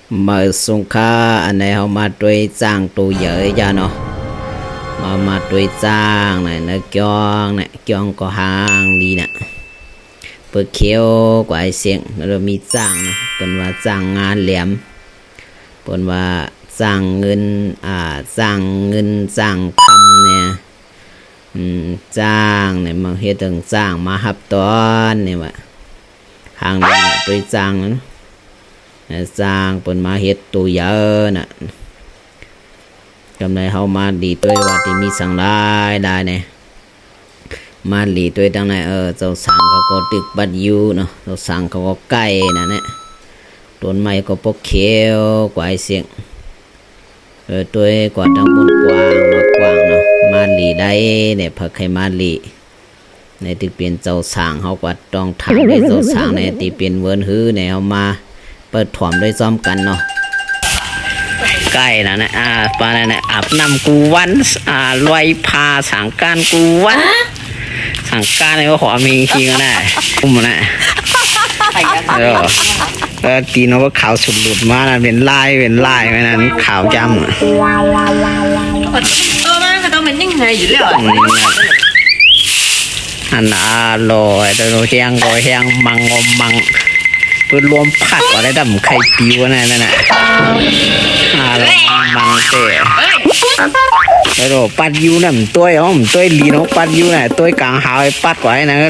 mở sung kha anh này họ mà tuổi giang tu giới cho nó mà tuổi giang này nó kiong có hàng đi nè bữa khéo quái xiên nóมีgiang nóเป็นว่าgiangงานเหลี่ยมเป็นว่าgiangเงินgiangคำเนี่ยgiangเนี่ยมาเฮ็ดถึงgiangมาหับตอนเนี่ยว่าทางนี้tuổi giang nó giangเป็นมาเฮ็ดตัวเยอะน่ะกำไรเฮามาดีตัวว่าที่มีสังได้เนี่ยมาหลีตัวตั้งไหนเจ้าสังเขาก็ตึกบัดอยู่เนาะเจ้าสังเขาก็ใกล้น่ะเนี่ยต้นไม้ก็ปกเขียวกว่าไอ้เสียงตัวกว่าทั้งบนกว้างเนาะมาหลีได้เนี่ยพักให้มาหลีในที่เป็นเจ้าสังเขาก็ต้องทำให้เจ้าสังในที่เป็นเวิร์นฮื้อเนี่ยเอามาเปิดถ่วมด้วยซ้อมกันเนาะใกล้แล้วนะปาเนี่ยอาบน้ำกูวันลอยพาสังการกูวันสังการเนี่ยก็ขอมีจริงนะอุ้มนะแล้วตีนก็ขาวสุดหลุดมานะเป็นลายไหมนั้นขาวจำมันก็ต้องเป็นยังไงอยู่แล้วอันลอยแต่เราเฮียงก็เฮียงมังเพื่อรวมผัดก็ได้ดำไข่ปิวนั่นน่ะมังเตะแล้วเราปัดยูนั่นตัวลีน้องปัดยูน่ะตัวกลางหาวปัดไว้นะก็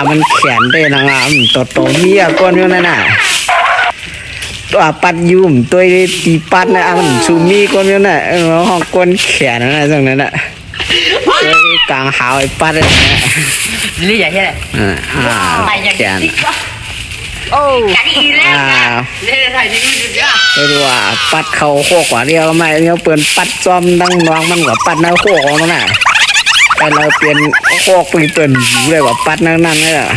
มันแขนได้นะตัวมีก้อนอยู่นั่นน่ะตัวปัดยูตัวตีปัดนะมันซูมีก้อนอยู่น่ะห้องก้นแขนนั่นน่ะตรงนั้นน่ะตัวกลางหาวปัดเลยนี่ใหญ่แค่ไหนแขนโอ้เนี่ยถ่ายดีดีอ่ะไม่รู้ว่าปัดเขาโคกว่าเดียวไม่เนี่ยเปลี่ยนปัดจอมดังน้องมันกว่าปัดน้าโคกของนั่นน่ะแต่เราเปลี่ยนโคกเปลี่ยนเลยว่าปัดนั่นเลยอ่ะ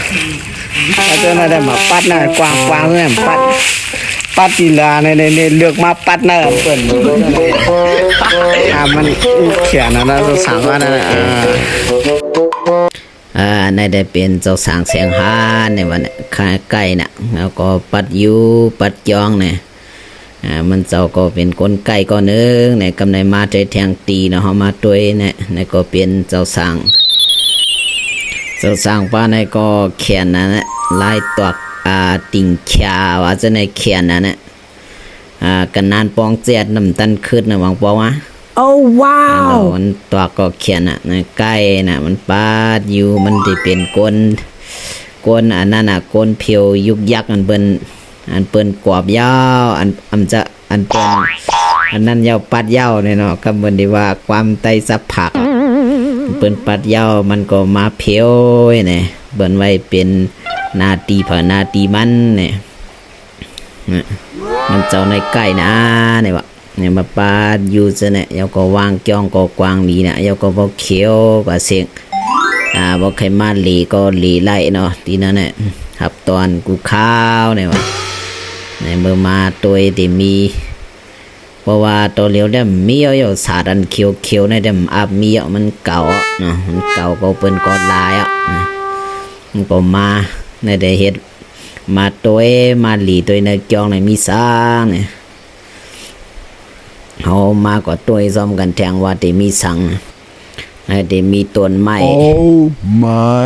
แล้วเจ้าน่าได้มาปัดน่ะกว้างเนี่ยปัดกีฬาในเลือกมาปัดน่ะเปลี่ยนมันเขียนนะจะสั่งว่านั่นในได้เป็นเจ้าสางเสียงฮานในวันใกล้น่ะแล้วก็ปัดยูปัดยองเนี่ยมันเจ้าก็เป็นคนไก่ก็นึงเนี่ยกำไรมาใจแทงตีเนาะเขามาตัวเนี่ยก็เป็นเจ้าสางป้าในก็เขียนนะลายตัวติ่งขาวว่าจะในเขียนนะกันนานปองเจ็ดน้ำตันขึ้นนะหวังปอวะโอ้ว้าวมันตัวก็เขียนในใกล้น่ะมันปาดอยู่มันจะเป็นก้นอันนั้นก้นเพียวยุกยักมันเป็นกรอบยาวอันเป็นอันนั้นยาวปัดยาวเนี่ยเนาะก็เหมือนที่ว่าความไตสับผักเป็นปัดยาวมันก็มาเพียวเนี่ยเบิ่นไว้เป็นนาตีผ่านาตีมันเนี่ยมันเจ้าในใกล้นะเนี่ยวะเนี่ยมาปาดอยู่ซะเนี่ยยาวก็วางจ้องก็กวางดีนะยาวก็บ่เขียวกว่าเสียงบ่ใครมาหลีก็หลีไล่เนาะทีนั้นเนี่ยหับตอนกูข้าวเนี่ยวะในเมื่อมาตัวที่มีเพราะว่าตัวเหลียวได้มีเอาสาดันเขียวในเดมอาบมีมันเก่าเนาะมันเก่าก็เป็นก้อนลายมันก็มาในได้เฮ็ดมาตัวมาหลีตัวในจองในมีสร้างเนี่ยเขามากกว่าตัวซ้อมกันแทงว่าที่มีสังได้มีต้นไม้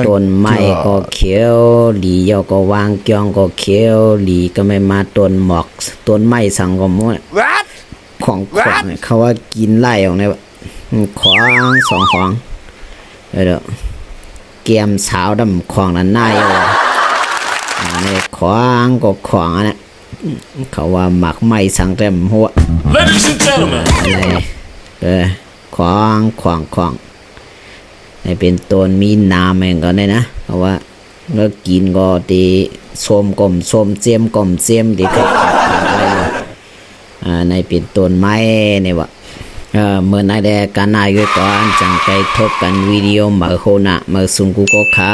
ต้นไม้ก็เขียวหลียอก็วางจองก็เขียวหลีก็ไม่มาต้นหมอกต้นไม้สังก็มั่วของเขาว่ากินไล่ออกในของสองของเด้อเกียมสาวดำของนั้นน่าอยู่ในของก็ของอันนั้นเขาว่าหมักไม้สังเต็มหัว Ladies and gentlemen ของในเป็นต้นมีน้ำเองก็ได้นะเพราะว่าเมื่อกินก็ตีส้มเจียมดีก็ในเป็นต้นไม้เนี่ยวะเมื่อในแดการนายก่อนจังไปทบกันวิดีโอมาโคนะมาสุงกุโกคา